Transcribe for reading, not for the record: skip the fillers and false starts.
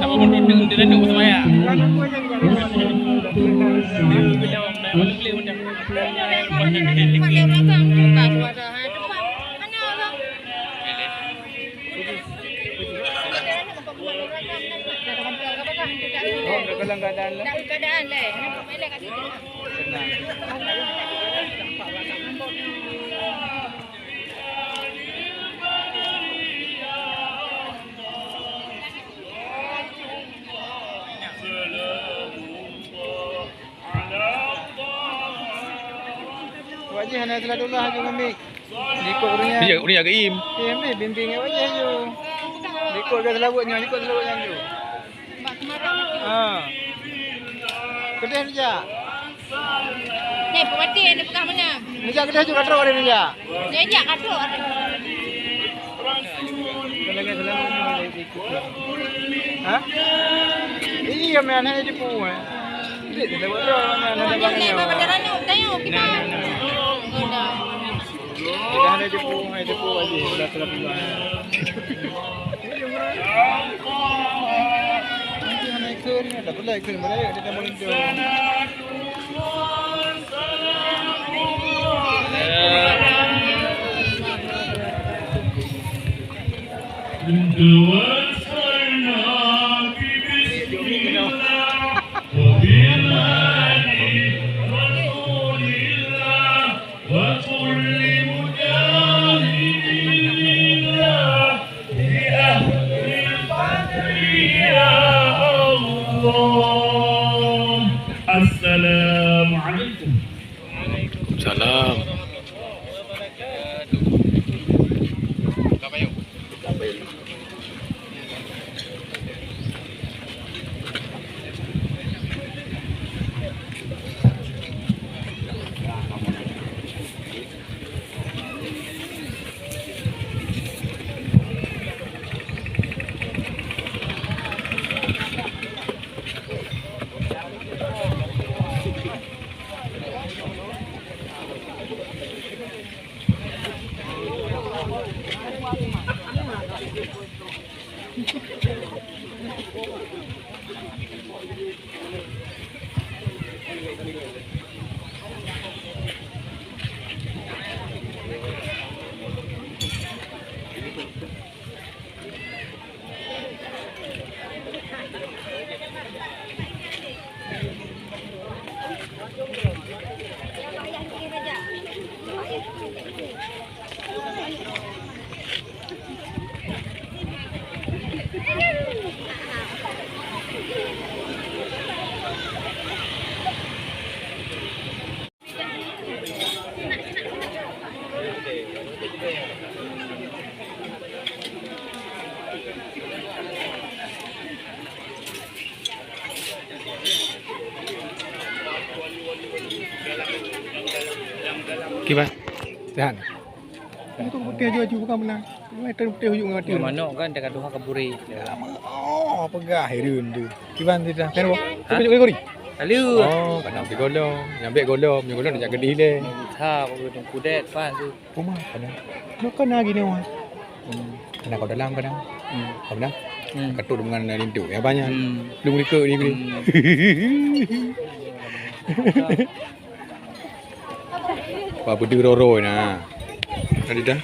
Apa pun dia dah nak semaya. Dalam keadaan lah. Melek kat situ. Senang. Wajah hanya seladullah je ngambil. Ikut orangnya. Ni agak im. Ni bimbing wajah je. Ikut ke selawutnya, ikut selawutnya tu. Kedai ni je. Ni pemati ni pegang mana? Ni je kedai tu katrok ada ni je. Ni je katrok ada. Kalau selawutnya ikut. Ha? Iya man hanya di puan. Dia selawut tu mana ada bang ni. Ni pada ranuk tengok kita. Dah ada di puan lagi sudah puan. Ni ada pula ikut mereka dia dah menghidup. Assalamualaikum. Salam. Kibat. Sehat. Itu putih je bukan benar. Meter putih hujung mati. Mana kan dekat Doha Kaburi. Oh, pegah hirun tu. Kiban tu dah. Kan apa? Tunjuk gori. Lalu. Oh, kena ambil golong. Nyambil golong. Yang golong nak gede le. Ha, aku kudet pas tu. Rumah kena. Bukan lagi ni orang. Kena kau dalam kadang. Kau benar? Ketuk dengan rindu. Yang banyak. Belum mereka ni. Apa benda roro nah. Tadi dah.